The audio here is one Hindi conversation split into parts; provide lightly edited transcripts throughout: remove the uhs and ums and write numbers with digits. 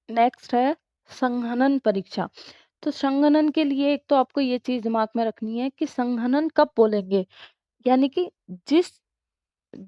नेक्स्ट है संघनन परीक्षा। तो संघनन के लिए एक तो आपको ये चीज़ दिमाग में रखनी है कि संघनन कब बोलेंगे? यानी कि जिस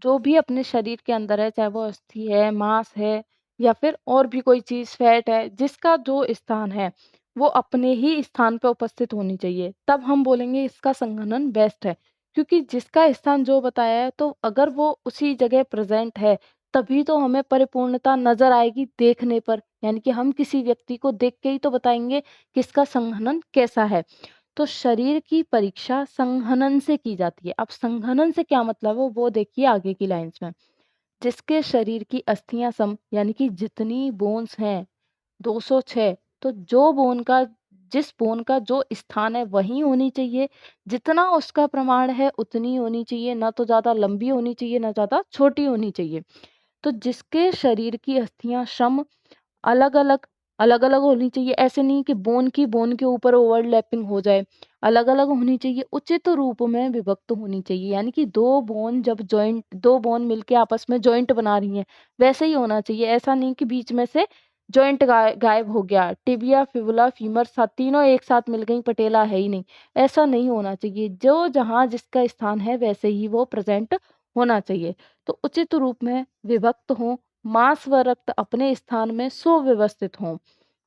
जो भी अपने शरीर के अंदर है, चाहे वो अस्थि है, मांस है या फिर और भी कोई चीज़ फैट है, जिसका जो स्थान है, वो अपने ही स्थान पे उपस्थित होनी चाहिए। तब हम बोलेंगे इसका संघनन बेस्ट है। क्योंकि जिसका स्थान जो बताया है, तो अगर वो उसी जगह प्रेज़ेंट है, तभी तो हमें परिपूर्णता नज़र आएगी देखने पर। यानी कि हम किसी व्यक्ति को देख के ही तो बताएँगे कि इसका संघनन कैसा है। तो शरीर की परीक्षा संघनन से की जाती है। अब संघनन से क्या मतलब है वो देखिए आगे की लाइन्स में। जिसके शरीर की अस्थियां सम यानी कि जितनी बोन्स हैं 206, तो जो बोन का जिस बोन का जो स्थान है वही होनी चाहिए, जितना उसका प्रमाण है उतनी होनी चाहिए, ना तो ज्यादा लंबी होनी चाहिए ना ज्यादा छोटी होनी चाहिए। तो जिसके शरीर की अस्थियां सम अलग-अलग अलग-अलग होनी चाहिए, ऐसे नहीं कि बोन के ऊपर ओवरलैपिंग हो जाए। अलग-अलग होनी चाहिए, उचित रूप में विभक्त होनी चाहिए। यानी कि 2 बोन मिलके आपस में जॉइंट बना रही हैं, वैसे ही होना चाहिए। ऐसा नहीं कि बीच में से जॉइंट गायब हो गया, टिबिया, फिबुला, फीमर तीनों एक साथ मिल गई, पटेला है ही नहीं। ऐसा नहीं होना चाहिए। जो जहाँ जिसका स्थान है वैसे ही वो प्रेज़ेंट होना चाहिए। तो उचित रूप में विभक्त हों, मांस व रक्त अपने स्थान में सुव्यवस्थित हों।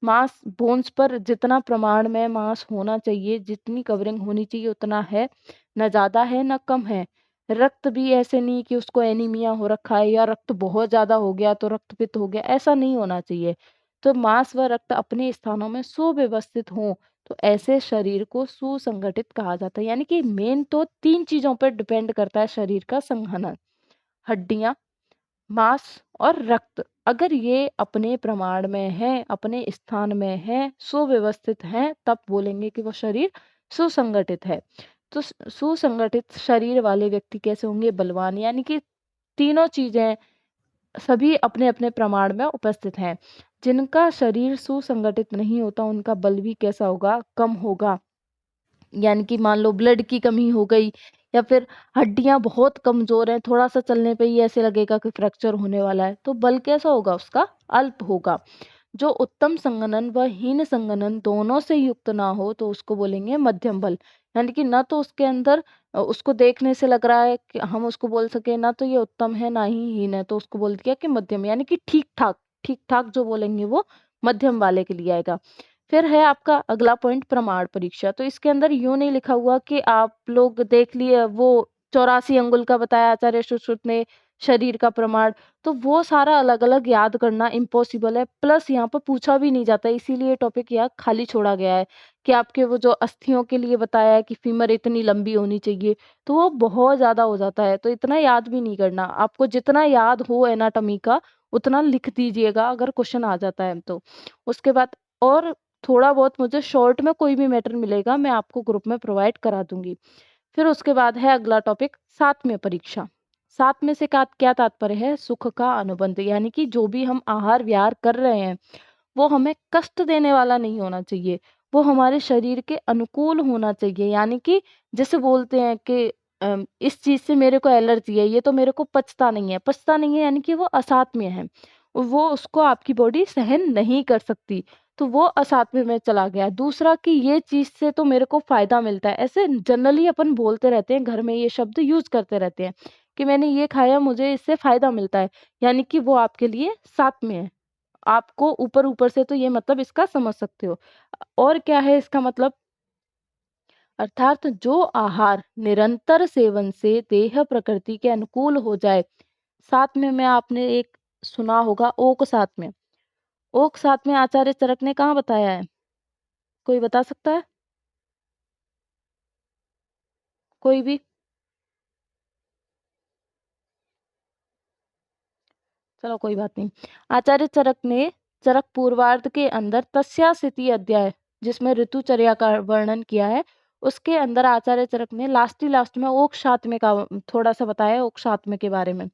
मांस बोन्स पर जितना प्रमाण में मांस होना चाहिए, जितनी कवरिंग होनी चाहिए उतना है, ना ज़्यादा है ना कम है। रक्त भी ऐसे नहीं कि उसको एनीमिया हो रखा है या रक्त बहुत ज़्यादा हो गया तो रक्तपित्त हो गया, ऐसा नहीं होना चाहिए। तो मांस व रक्त अपने स्थानों में सुव्यवस्थित हों, तो ऐसे शरीर को सुसंगठित कहा जाता है। यानी कि मेन तो 3 चीज़ों पर डिपेंड करता है शरीर का संघनन, हड्डियाँ, मांस और रक्त। अगर ये अपने प्रमाण में हैं, अपने स्थान में हैं, सुव्यवस्थित हैं, तब बोलेंगे कि वो शरीर सुसंगठित है। तो सुसंगठित शरीर वाले व्यक्ति कैसे होंगे? बलवान। यानी कि तीनों चीजें सभी अपने-अपने प्रमाण में उपस्थित हैं। जिनका शरीर सुसंगठित नहीं होता, उनका बल भी कैसा होगा? कम होगा। यानी कि मान लो ब्लड की कमी हो गई या फिर हड्डियां बहुत कमजोर हैं, थोड़ा सा चलने पे ही ऐसे लगेगा कि फ्रैक्चर होने वाला है, तो बल कैसा होगा उसका? अल्प होगा। जो उत्तम संगनन व हीन संगनन दोनों से युक्त ना हो तो उसको बोलेंगे मध्यम बल। यानी कि ना तो उसके अंदर उसको देखने से लग रहा है कि हम उसको बोल सके ना तो ये उत्तम है ना ही हीन है, तो उसको बोल दिया कि मध्यम। यानी कि ठीक ठाक, ठीक ठाक जो बोलेंगे वो मध्यम वाले के लिए आएगा। फिर है आपका अगला पॉइंट प्रमाण परीक्षा। तो इसके अंदर यूँ नहीं लिखा हुआ कि आप लोग देख लिए वो 84 अंगुल का बताया आचार्य सुश्रुत ने शरीर का प्रमाण, तो वो सारा अलग-अलग याद करना इम्पॉसिबल है। प्लस यहाँ पर पूछा भी नहीं जाता है, इसीलिए टॉपिक यहाँ खाली छोड़ा गया है कि आपके वो जो अस्थियों के लिए बताया है कि फीमर इतनी लंबी होनी चाहिए, तो वो बहुत ज़्यादा हो जाता है, तो इतना याद भी नहीं करना। आपको जितना याद हो एनाटॉमी का, उतना लिख दीजिएगा अगर क्वेश्चन आ जाता है तो। उसके बाद और थोड़ा बहुत मुझे शॉर्ट में कोई भी मैटर मिलेगा, मैं आपको ग्रुप में प्रोवाइड करा दूँगी। फिर उसके बाद है अगला टॉपिक सात्म्य परीक्षा। सात्म्य से का क्या तात्पर्य है? सुख का अनुबंध। यानी कि जो भी हम आहार विहार कर रहे हैं, वो हमें कष्ट देने वाला नहीं होना चाहिए। वो हमारे शरीर के अनुकूल होना चाहिए। यानी कि जैसे बोलते हैं कि इस चीज़ से मेरे को एलर्जी है, ये तो मेरे को पचता नहीं है। पचता नहीं है यानी कि वो असात्म्य है। वो उसको आपकी बॉडी सहन नहीं कर सकती, तो वो असात्म्य में चला गया। दूसरा कि ये चीज़ से तो मेरे को फ़ायदा मिलता है। ऐसे जनरली अपन बोलते रहते हैं, घर में ये शब्द यूज़ करते रहते हैं कि मैंने ये खाया, मुझे इससे फ़ायदा मिलता है। यानी कि वो आपके लिए सात्म्य है। आपको ऊपर-ऊपर से तो ये मतलब इसका समझ सकते हो। और क्या है इसका मतलब? अर्थात जो आहार निरंतर सेवन से देह प्रकृति के अनुकूल हो जाए। साथ में आपने एक सुना होगा ओक साथ में। ओक साथ में आचार्य चरक ने कहाँ बताया है? कोई बता सकता है? कोई भी? चलो कोई बात नहीं। आचार्य चरक ने चरक पूर्वार्ध के अंदर तस्यासिति अध्याय, जिसमें ऋतुचर्या का वर्णन किया है, उसके अंदर आचार्य चरक ने लास्ट में ओक सातम्य का थोड़ा सा बताया है, ओक सातम्य के बारे में।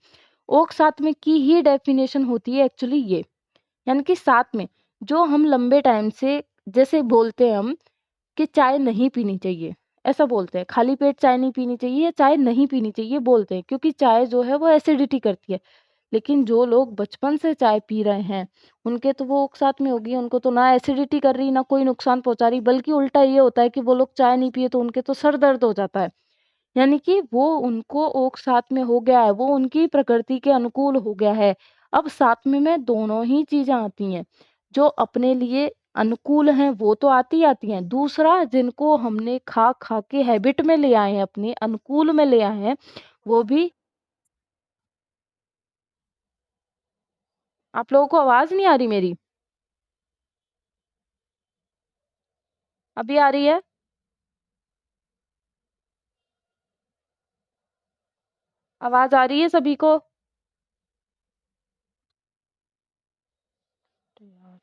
ओक सातम्य की ही डेफिनेशन होती है एक्चुअली ये। यानी कि साथ में जो हम लंबे टाइम से जैसे बोलते हैं हम कि चाय नहीं पीनी चाहिए, ऐसा बोलते हैं। खाली पेट चाय नहीं पीनी चाहिए या चाय नहीं पीनी चाहिए बोलते हैं, क्योंकि चाय जो है वो एसिडिटी करती है। लेकिन जो लोग बचपन से चाय पी रहे हैं, उनके तो वो औसत में होगी, उनको तो ना एसिडिटी कर रही, ना कोई नुकसान पहुँचा रही, बल्कि उल्टा ये होता है कि वो लोग चाय नहीं पिए तो उनके तो सर दर्द हो जाता है। यानी कि वो उनको ओक साथ में हो गया है, वो उनकी प्रकृति के अनुकूल हो गया है। अब साथ में दोनों ही चीज़ें आती हैं, जो अपने लिए अनुकूल हैं वो तो आती ही आती हैं, दूसरा जिनको हमने खा-खा के हैबिट में ले आए हैं, अपने अनुकूल में ले आए हैं, वो भी। आप लोगों को आवाज़ नहीं आ रही मेरी? अभी आ रही है? आवाज़ आ रही है सभी को? तो यार,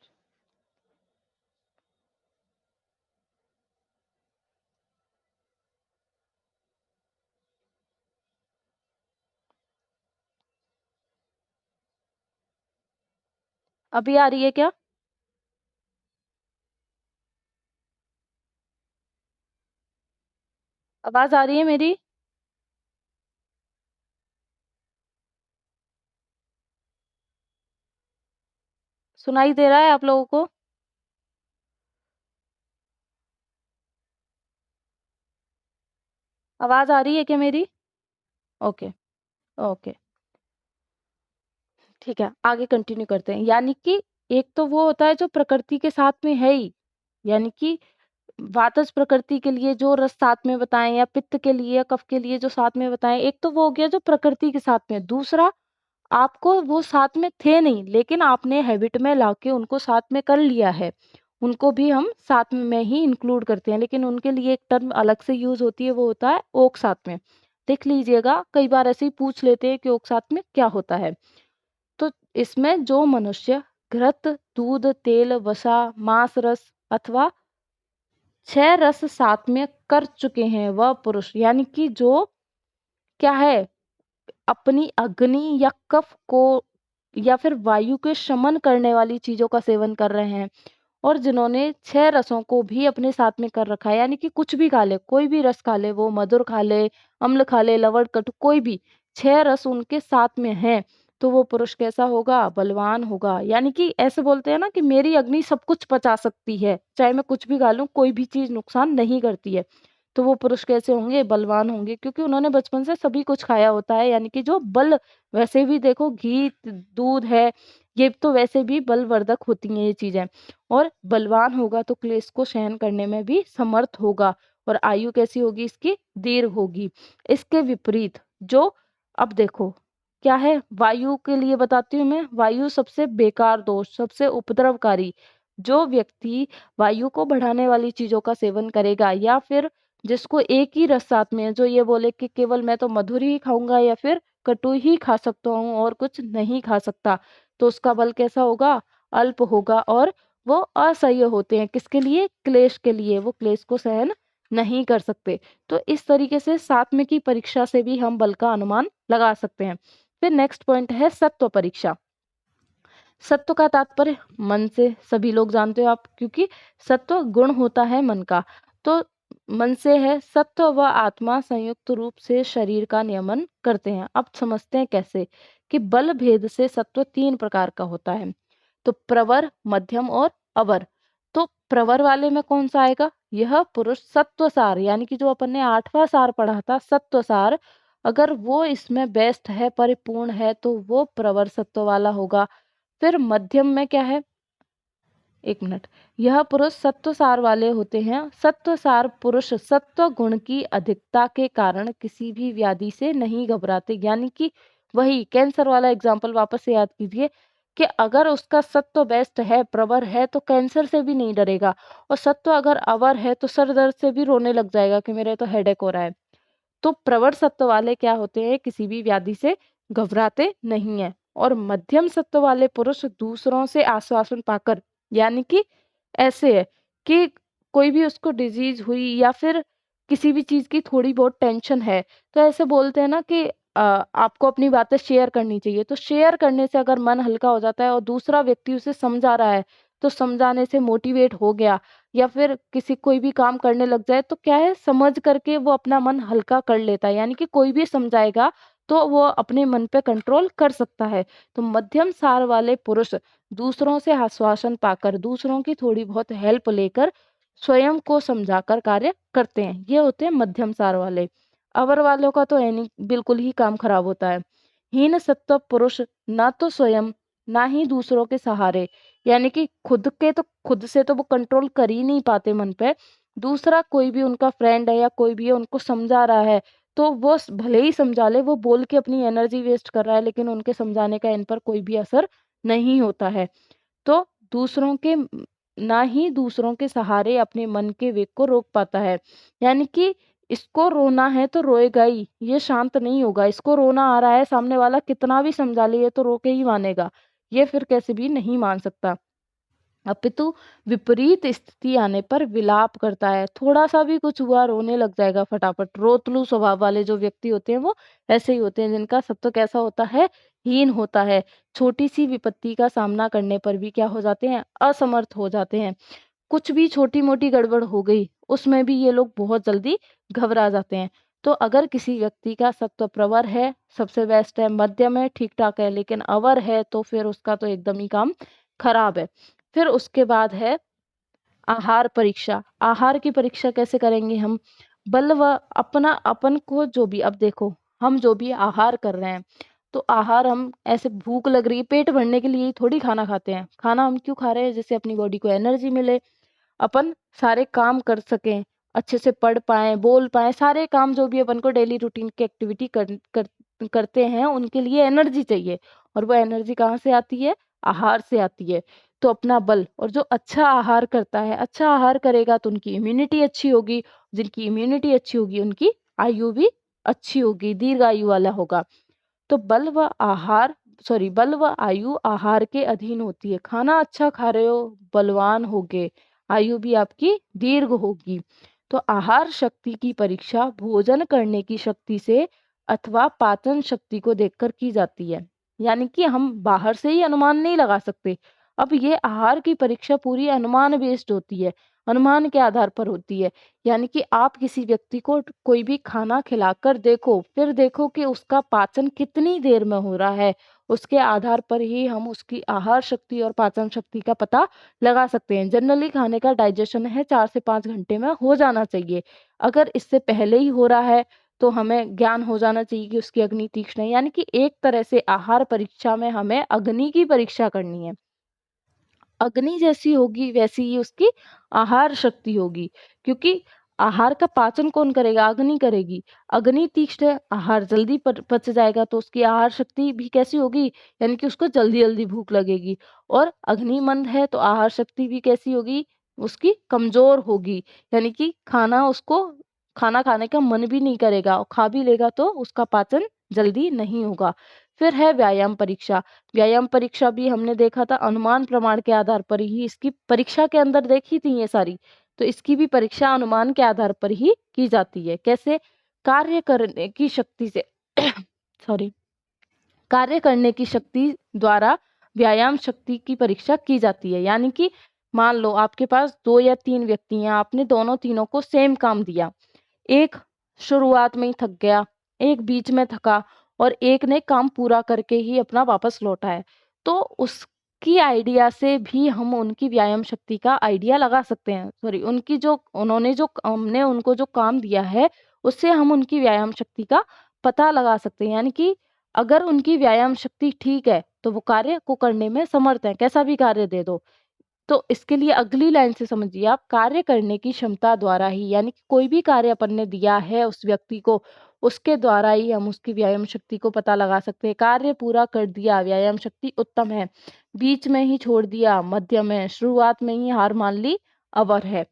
अभी आ रही है क्या? आवाज़ आ रही है मेरी? सुनाई दे रहा है आप लोगों को? आवाज़ आ रही है क्या मेरी? Okay, okay. ठीक है, आगे कंटिन्यू करते हैं। यानी कि एक तो वो होता है जो प्रकृति के साथ में है ही, यानी कि वातज प्रकृति के लिए जो रस साथ में बताएँ या पित्त के लिए या कफ के लिए जो साथ में बताएँ, एक तो वो हो गया जो प्रकृति के साथ में। दूसरा, आपको वो साथ में थे नहीं, लेकिन आपने हैबिट में लाके उनको साथ में कर लिया है। उनको भी हम साथ में ही इंक्लूड करते हैं, लेकिन उनके लिए एक टर्म अलग से यूज़ होती है, वो होता है ओक साथ में। देख लीजिएगा, कई बार ऐसे ही पूछ लेते हैं कि ओक साथ में क्या होता है? तो इसमें जो मनुष्य घृत, दूध, तेल, वसा, मांस रस अथवा 6 रस साथ में कर चुके हैं वह पुरुष, यानी कि जो क्या है, अपनी अग्नि या कफ को या फिर वायु के शमन करने वाली चीज़ों का सेवन कर रहे हैं, और जिन्होंने 6 रसों को भी अपने साथ में कर रखा है, यानी कि कुछ भी खा ले, कोई भी रस खा ले, वो मधुर खा ले, अम्ल खा ले, लवण, कटु कोई भी, 6 रस उनके साथ में हैं, तो वो पुरुष कैसा होगा? बलवान होगा। यानी कि ऐसे बोलते हैं ना कि मेरी अग्नि सब कुछ पचा सकती है, चाहे मैं कुछ भी खा लूँ, कोई भी चीज़ नुकसान नहीं करती है। तो वो पुरुष कैसे होंगे? बलवान होंगे, क्योंकि उन्होंने बचपन से सभी कुछ खाया होता है, यानी कि जो बल, वैसे भी देखो घी, दूध है, ये तो वैसे भी बलवर्धक होती हैं ये चीज़ें। और बलवान होगा तो क्लेश को सहन करने में भी समर्थ होगा, और आयु कैसी होगी इसकी? दीर्घ होगी। इसके विपरीत जो, अब देखो क्या है, वायु के लिए बताती हूँ मैं, वायु सबसे बेकार दोष, सबसे उपद्रवकारी। जो व्यक्ति वायु को बढ़ाने वाली चीज़ों का सेवन करेगा, या फिर जिसको एक ही रस साथ में है, जो ये बोले कि केवल मैं तो मधुर ही खाऊँगा या फिर कटु ही खा सकता हूँ और कुछ नहीं खा सकता, तो उसका बल कैसा होगा? अल्प होगा, और वो असह्य होते हैं। किसके लिए? क्लेश के लिए। वो क्लेश को सहन नहीं कर सकते। तो इस तरीके से साथ में की परीक्षा से भी हम बल का अनुमान लगा सकते हैं। फिर नेक्स्ट पॉइंट है सत्व परीक्षा। सत्व का तात्पर्य मन से, सभी लोग जानते हो आप, क्योंकि सत्व गुण होता है मन का। तो मन से है, सत्व व आत्मा संयुक्त रूप से शरीर का नियमन करते हैं। अब समझते हैं कैसे, कि बल भेद से सत्व 3 प्रकार का होता है। तो प्रवर, मध्यम और अवर। तो प्रवर वाले में कौन सा आएगा? यह पुरुष सत्वसार, यानी कि जो अपन ने 8वां सार पढ़ा था सत्वसार, अगर वो इसमें बेस्ट है, परिपूर्ण है, तो वो प्रवर सत्व वाला होगा। फिर मध्यम में क्या है? 1 मिनट। यह पुरुष सत्वसार वाले होते हैं। सत्वसार पुरुष सत्व गुण की अधिकता के कारण किसी भी व्याधि से नहीं घबराते, यानी कि वही कैंसर वाला एग्जाम्पल वापस से याद कीजिए, कि अगर उसका सत्व बेस्ट है, प्रवर है, तो कैंसर से भी नहीं डरेगा, और सत्व अगर अवर है तो सर दर्द से भी रोने लग जाएगा कि मेरे तो हेडेक हो रहा है। तो प्रवर सत्व वाले क्या होते हैं? किसी भी व्याधि से घबराते नहीं हैं। और मध्यम सत्व वाले पुरुष दूसरों से आश्वासन पाकर, यानी कि ऐसे है कि कोई भी उसको डिजीज हुई या फिर किसी भी चीज की थोड़ी बहुत टेंशन है, तो ऐसे बोलते हैं ना कि आपको अपनी बातें शेयर करनी चाहिए। तो शेयर करने से अगर मन हल्का हो जाता है और दूसरा व्यक्ति उसे समझा रहा है, तो समझाने से मोटिवेट हो गया, या फिर किसी कोई भी काम करने लग जाए, तो क्या है, समझ करके वो अपना मन हल्का कर लेता है। यानी कि कोई भी समझाएगा तो वो अपने मन पे कंट्रोल कर सकता है। तो मध्यम सार वाले पुरुष दूसरों से आश्वासन पाकर, दूसरों की थोड़ी बहुत हेल्प लेकर स्वयं को समझाकर कार्य करते हैं। ये होते हैं मध्यम सार वाले। अवर वालों का तो यानी बिल्कुल ही काम खराब होता है। हीन सत्व पुरुष ना तो स्वयं ना ही दूसरों के सहारे, यानी कि खुद से तो वो कंट्रोल कर ही नहीं पाते मन पे। दूसरा कोई भी उनका फ्रेंड है या कोई भी है उनको समझा रहा है, तो वो भले ही समझा ले, वो बोल के अपनी एनर्जी वेस्ट कर रहा है, लेकिन उनके समझाने का इन पर कोई भी असर नहीं होता है। तो दूसरों के ना ही दूसरों के सहारे अपने मन के वेग को रोक पाता है। यानी कि इसको रोना है तो रोएगा ही, ये शांत नहीं होगा। इसको रोना आ रहा है, सामने वाला कितना भी समझा ले, ये तो रो के ही मानेगा। ये फिर कैसे भी नहीं मान सकता। अपितु विपरीत स्थिति आने पर विलाप करता है। थोड़ा-सा भी कुछ हुआ, रोने लग जाएगा फटाफट। रोतलू स्वभाव वाले जो व्यक्ति होते हैं वो ऐसे ही होते हैं, जिनका सत्व कैसा होता है, हीन होता है। छोटी-सी विपत्ति का सामना करने पर भी क्या हो जाते हैं, असमर्थ हो जाते हैं। कुछ भी छोटी-मोटी गड़बड़ हो गई, उसमें भी ये लोग बहुत जल्दी घबरा जाते हैं। तो अगर किसी व्यक्ति का सत्व प्रवर है, सबसे बेस्ट है, मध्यम है, ठीक-ठाक है, लेकिन अवर है तो फिर उसका तो एकदम ही काम खराब है। फिर उसके बाद है आहार परीक्षा। आहार की परीक्षा कैसे करेंगे हम? बल व अपना अपन को जो भी, अब देखो हम जो भी आहार कर रहे हैं, तो आहार हम ऐसे भूख लग रही है, पेट भरने के लिए ही थोड़ी खाना खाते हैं। खाना हम क्यों खा रहे हैं? जिससे अपनी बॉडी को एनर्जी मिले, अपन सारे काम कर सकें, अच्छे से पढ़ पाएँ, बोल पाएँ, सारे काम जो भी अपन को डेली रूटीन की एक्टिविटी करते हैं, उनके लिए एनर्जी चाहिए। और वो एनर्जी कहाँ से आती है? आहार से आती है। तो अपना बल, और जो अच्छा आहार करता है, अच्छा आहार करेगा तो उनकी इम्यूनिटी अच्छी होगी, जिनकी इम्यूनिटी अच्छी होगी उनकी आयु भी अच्छी होगी, दीर्घायु वाला होगा। तो बल व आयु आहार के अधीन होती है। खाना अच्छा खा रहे हो, बलवान होगे, आयु भी आपकी दीर्घ होगी। तो आहार शक्ति की परीक्षा भोजन करने की शक्ति से अथवा पाचन शक्ति को देखकर की जाती है। यानी कि हम बाहर से ही अनुमान नहीं लगा सकते। अब ये आहार की परीक्षा पूरी अनुमान बेस्ड होती है, अनुमान के आधार पर होती है। यानी कि आप किसी व्यक्ति को कोई भी खाना खिलाकर देखो, फिर देखो कि उसका पाचन कितनी देर में हो रहा है। उसके आधार पर ही हम उसकी आहार शक्ति और पाचन शक्ति का पता लगा सकते हैं। जनरली खाने का डाइजेशन है 4 से 5 घंटे में हो जाना चाहिए। अगर इससे पहले ही हो रहा है, तो हमें ज्ञान हो जाना चाहिए कि उसकी अग्नि तीक्ष्ण है। यानी कि एक तरह से आहार परीक्षा में हमें अग्नि की परीक्षा करनी है। अग्नि जैसी होगी वैसी ही उसकी आहार शक्ति होगी, क्योंकि आहार का पाचन कौन करेगा? अग्नि करेगी। अग्नि तीक्ष्ण है, आहार जल्दी पच जाएगा, तो उसकी आहार शक्ति भी कैसी होगी? यानी कि उसको जल्दी जल्दी भूख लगेगी। और अग्नि मंद है तो आहार शक्ति भी कैसी होगी? उसकी कमजोर होगी। यानी कि खाना खाने का मन भी नहीं करेगा, और खा भी लेगा तो उसका पाचन जल्दी नहीं होगा। फिर है व्यायाम परीक्षा। व्यायाम परीक्षा भी हमने देखा था अनुमान प्रमाण के आधार पर ही, इसकी परीक्षा के अंदर देखी थी ये सारी। तो इसकी भी परीक्षा अनुमान के आधार पर ही की जाती है। कैसे? कार्य करने की शक्ति से सॉरी कार्य करने की शक्ति द्वारा व्यायाम शक्ति की परीक्षा की जाती है। यानी कि मान लो आपके पास 2 या 3 व्यक्ति हैं, आपने दोनों तीनों को सेम काम दिया। एक शुरुआत में ही थक गया, एक बीच में थका, और एक ने काम पूरा करके ही अपना वापस लौटा है। तो उसकी आइडिया से भी हम उनकी व्यायाम शक्ति का आइडिया लगा सकते हैं। सॉरी, उनकी जो उन्होंने जो हमने उनको जो काम दिया है, उससे हम उनकी व्यायाम शक्ति का पता लगा सकते हैं। यानी कि अगर उनकी व्यायाम शक्ति ठीक है, तो वो कार्य को करने में समर्थ हैं, कैसा भी कार्य दे दो। तो इसके लिए अगली लाइन से समझिए आप, कार्य करने की क्षमता द्वारा ही, यानी कि कोई भी कार्य अपन ने दिया है उस व्यक्ति को, उसके द्वारा ही हम उसकी व्यायाम शक्ति को पता लगा सकते हैं। कार्य पूरा कर दिया, व्यायाम शक्ति उत्तम है। बीच में ही छोड़ दिया, मध्यम है। शुरुआत में ही हार मान ली, अवर है।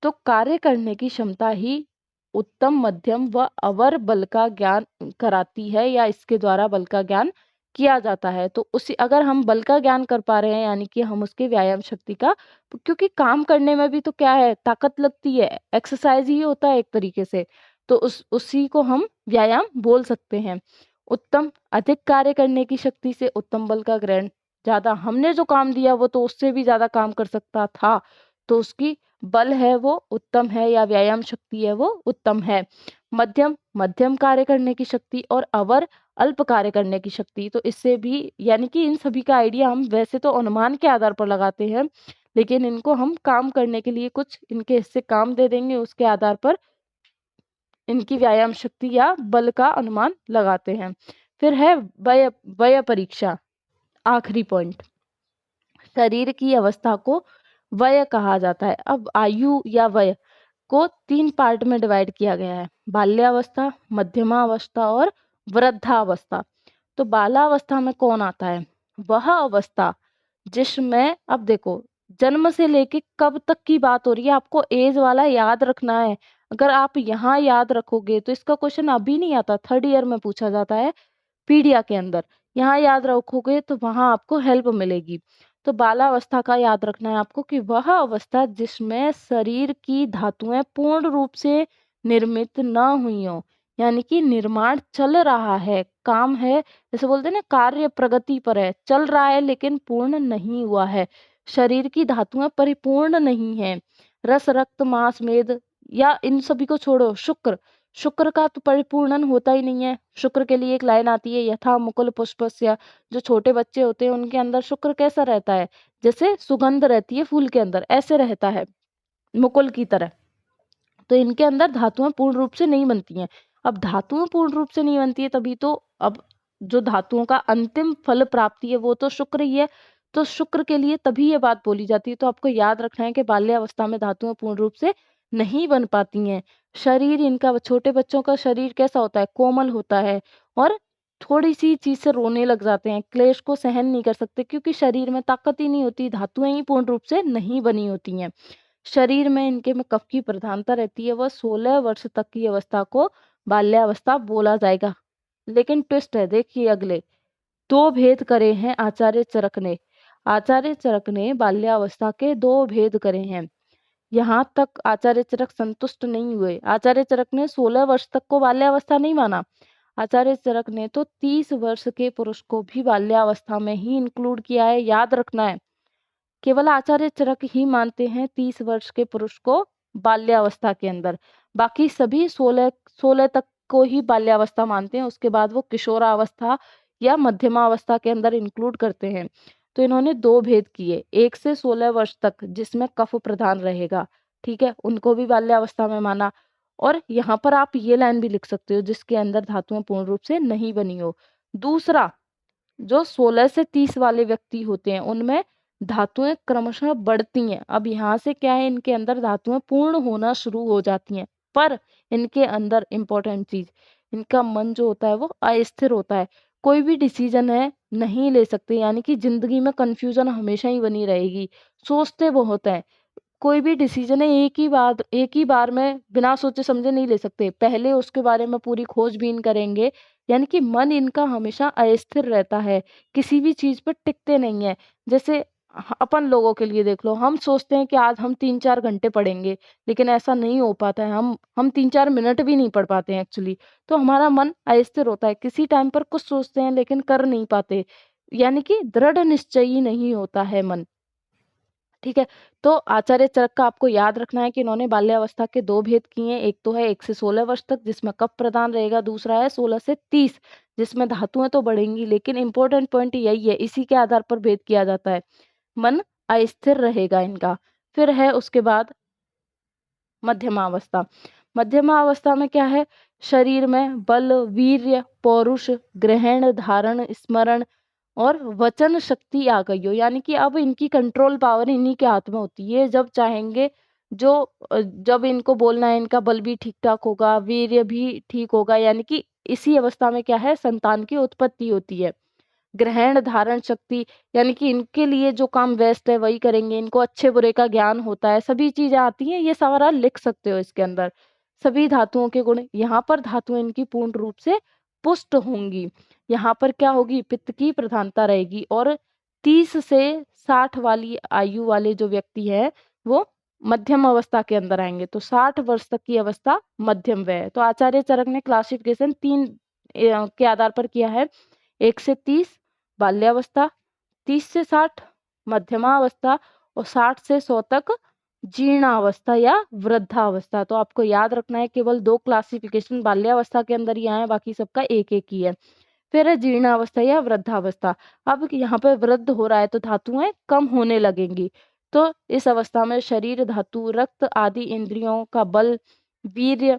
तो कार्य करने की क्षमता ही उत्तम, मध्यम व अवर बल का ज्ञान कराती है, या इसके द्वारा बल का ज्ञान किया जाता है। तो उसी अगर हम बल का ज्ञान कर पा रहे हैं, यानी कि हम उसके व्यायाम शक्ति का, क्योंकि काम करने में भी तो क्या है, ताकत लगती है, एक्सरसाइज ही होता है एक तरीके से। तो उसी को हम व्यायाम बोल सकते हैं। उत्तम, अधिक कार्य करने की शक्ति से उत्तम बल का ग्रहण। ज्यादा हमने जो काम दिया वो तो उससे भी ज्यादा काम कर सकता था, तो उसकी बल है वो उत्तम है, या व्यायाम शक्ति है वो उत्तम है। मध्यम, मध्यम कार्य करने की शक्ति, और अवर, अल्प कार्य करने की शक्ति। तो इससे भी यानी कि इन सभी का आइडिया हम वैसे तो अनुमान के आधार पर लगाते हैं, लेकिन इनको हम काम करने के लिए कुछ इनके हिस्से काम दे देंगे, उसके आधार पर इनकी व्यायाम शक्ति या बल का अनुमान लगाते हैं। फिर है वय वय परीक्षा, आखिरी पॉइंट। शरीर की अवस्था को वय कहा जाता है। अब आयु या वय को 3 पार्ट में डिवाइड किया गया है: बाल्यावस्था, मध्यमावस्था और वृद्धावस्था। तो बालावस्था में कौन आता है? वह अवस्था जिसमें, अब देखो, जन्म से लेके कब तक की बात हो रही है, आपको एज वाला याद रखना है। अगर आप यहाँ याद रखोगे तो इसका क्वेश्चन अभी नहीं आता, 3rd ईयर में पूछा जाता है पीडिया के अंदर। यहाँ याद रखोगे तो वहां आपको हेल्प मिलेगी। तो बालावस्था का याद रखना है आपको कि वह अवस्था जिसमें शरीर की धातुएं पूर्ण रूप से निर्मित न हुई हो, यानी कि निर्माण चल रहा है, काम है, जैसे बोलते हैं ना, कार्य प्रगति पर है, चल रहा है लेकिन पूर्ण नहीं हुआ है। शरीर की धातुएं परिपूर्ण नहीं है। रस, रक्त, मांस, मेद या इन सभी को छोड़ो, शुक्र, शुक्र का तो परिपूर्णन होता ही नहीं है। शुक्र के लिए एक लाइन आती है, यथा मुकुल पुष्पस्य। जो छोटे बच्चे होते हैं उनके अंदर शुक्र कैसा रहता है? जैसे सुगंध रहती है फूल के अंदर, ऐसे रहता है, मुकुल की तरह। तो इनके अंदर धातुएं पूर्ण रूप से नहीं बनती हैं। अब धातुएं पूर्ण रूप से नहीं बनती है, तभी तो अब जो धातुओं का अंतिम फल प्राप्ति है वो तो शुक्र ही है। तो शुक्र के लिए तभी ये बात बोली जाती है। तो आपको याद रखना है कि बाल्यावस्था में धातुएं पूर्ण रूप से नहीं बन पाती हैं। शरीर इनका, छोटे बच्चों का शरीर कैसा होता है? कोमल होता है, और थोड़ी सी चीज से रोने लग जाते हैं, क्लेश को सहन नहीं कर सकते, क्योंकि शरीर में ताकत ही नहीं होती, धातुएं ही पूर्ण रूप से नहीं बनी होती हैं। शरीर में इनके में कफ की प्रधानता रहती है। वह 16 वर्ष तक की अवस्था को बाल्यावस्था बोला जाएगा। लेकिन ट्विस्ट है, देखिए अगले 2 भेद करे हैं आचार्य चरक ने। आचार्य चरक ने बाल्यावस्था के 2 भेद करे हैं। यहाँ तक आचार्य चरक संतुष्ट नहीं हुए। आचार्य चरक ने 16 वर्ष तक को बाल्यावस्था नहीं माना। आचार्य चरक ने तो 30 वर्ष के पुरुष को भी बाल्यावस्था में ही इंक्लूड किया है, याद रखना है। केवल आचार्य चरक ही मानते हैं 30 वर्ष के पुरुष को बाल्यावस्था के अंदर। बाकी सभी 16 तक को ही बाल्यावस्था मानते हैं। उसके बाद वो किशोरावस्था या मध्यमावस्था के अंदर इंक्लूड करते हैं। तो इन्होंने 2 भेद किए, 1 से 16 वर्ष तक जिसमें कफ प्रधान रहेगा, ठीक है, उनको भी बाल्यावस्था में माना। और यहाँ पर आप ये लाइन भी लिख सकते हो, जिसके अंदर धातुएं पूर्ण रूप से नहीं बनी हो। दूसरा, जो 16 से 30 वाले व्यक्ति होते हैं उनमें धातुएं क्रमशः बढ़ती हैं। अब यहाँ से क्या है, इनके अंदर धातुएं पूर्ण होना शुरू हो जाती हैं, पर इनके अंदर इम्पोर्टेंट चीज, इनका मन जो होता है वो अस्थिर होता है। कोई भी डिसीजन है नहीं ले सकते, यानी कि जिंदगी में कंफ्यूजन हमेशा ही बनी रहेगी। सोचते बहुत है, कोई भी डिसीजन है एक ही बार में बिना सोचे समझे नहीं ले सकते, पहले उसके बारे में पूरी खोजबीन करेंगे। यानी कि मन इनका हमेशा अस्थिर रहता है, किसी भी चीज पर टिकते नहीं है। जैसे अपन लोगों के लिए देख लो, हम सोचते हैं कि आज हम 3-4 घंटे पढ़ेंगे, लेकिन ऐसा नहीं हो पाता है। हम 3-4 मिनट भी नहीं पढ़ पाते हैं एक्चुअली। तो हमारा मन अस्थिर होता है, किसी टाइम पर कुछ सोचते हैं लेकिन कर नहीं पाते, यानी कि दृढ़ निश्चयी नहीं होता है मन। ठीक है। तो आचार्य चरक का आपको याद रखना है कि इन्होंने बाल्यावस्था के 2 भेद किए हैं। एक तो है 1 से 16 वर्ष तक जिसमें कफ प्रदान रहेगा, दूसरा है 16 से 30 जिसमें धातुएं तो बढ़ेंगी, लेकिन इंपॉर्टेंट पॉइंट यही है, इसी के आधार पर भेद किया जाता है। मन अस्थिर रहेगा इनका। फिर है उसके बाद मध्यमावस्था। मध्यमावस्था में क्या है? शरीर में बल, वीर्य, पौरुष, ग्रहण, धारण, स्मरण और वचन शक्ति आ गई हो, यानी कि अब इनकी कंट्रोल पावर इन्हीं के हाथ में होती है। जब चाहेंगे, जो जब इनको बोलना है, इनका बल भी ठीक ठाक होगा, वीर्य भी ठीक होगा, यानी कि इसी अवस्था में क्या है, संतान की उत्पत्ति होती है। ग्रहण, धारण शक्ति, यानी कि इनके लिए जो काम बेस्ट है वही करेंगे, इनको अच्छे बुरे का ज्ञान होता है, सभी चीजें आती हैं, ये सारा लिख सकते हो इसके अंदर। सभी धातुओं के गुण, यहाँ पर धातुएं इनकी पूर्ण रूप से पुष्ट होंगी। यहाँ पर क्या होगी, पित्त की प्रधानता रहेगी। और 30 से 60 वाली आयु वाले जो व्यक्ति है वो मध्यम अवस्था के अंदर आएंगे। तो 60 वर्ष तक की अवस्था मध्यम वय है। तो आचार्य चरक ने क्लासिफिकेशन 3 के आधार पर किया है: 1 से 30 बाल्यावस्था, 30 से 60 मध्यमावस्था और 60 से 100 तक जीर्णावस्था या वृद्धावस्था। तो आपको याद रखना है केवल 2 क्लासिफिकेशन बाल्यावस्था के अंदर ही आए हैं, बाकी सबका एक-एक ही है। फिर है जीर्णावस्था या वृद्धावस्था। अब यहाँ पे वृद्ध हो रहा है तो धातुएँ कम होने लगेंगी। तो इस अवस्था में शरीर धातु, रक्त आदि इंद्रियों का बल, वीर्य,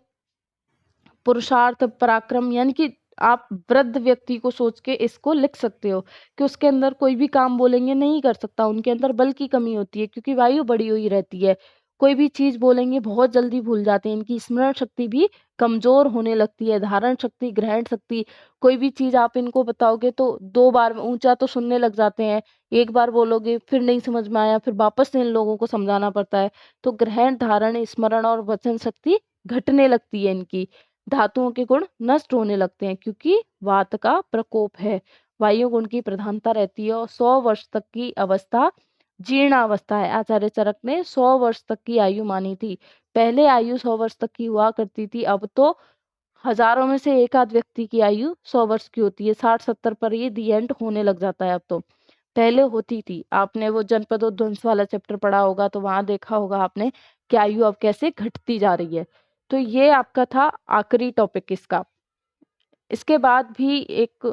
पुरुषार्थ, पराक्रम, यानी कि आप वृद्ध व्यक्ति को सोच के इसको लिख सकते हो कि उसके अंदर कोई भी काम बोलेंगे नहीं कर सकता, उनके अंदर बल की कमी होती है क्योंकि वायु बढ़ी हुई रहती है। कोई भी चीज़ बोलेंगे बहुत जल्दी भूल जाते हैं, इनकी स्मरण शक्ति भी कमज़ोर होने लगती है, धारण शक्ति, ग्रहण शक्ति, कोई भी चीज़ आप इनको बताओगे तो 2 बार में ऊँचा तो सुनने लग जाते हैं, 1 बार बोलोगे फिर नहीं समझ में आया, फिर वापस से इन लोगों को समझाना पड़ता है। तो ग्रहण, धारण, स्मरण और वचन शक्ति घटने लगती है इनकी। धातुओं के गुण नष्ट होने लगते हैं क्योंकि वात का प्रकोप है। वायु गुण की प्रधानता रहती है और 100 वर्ष तक की अवस्था जीर्णावस्था है। आचार्य चरक ने 100 वर्ष तक की आयु मानी थी। पहले आयु 100 वर्ष तक की हुआ करती थी, अब तो हजारों में से एक आध व्यक्ति की आयु 100 वर्ष की होती है। 60-70 पर ये दी एंड होने लग जाता है अब तो। पहले होती थी। आपने वो जनपदोध्वंस वाला चैप्टर पढ़ा होगा तो वहां देखा होगा आपने कि आयु अब कैसे घटती जा रही है। तो ये आपका था आखिरी टॉपिक इसका। इसके बाद भी एक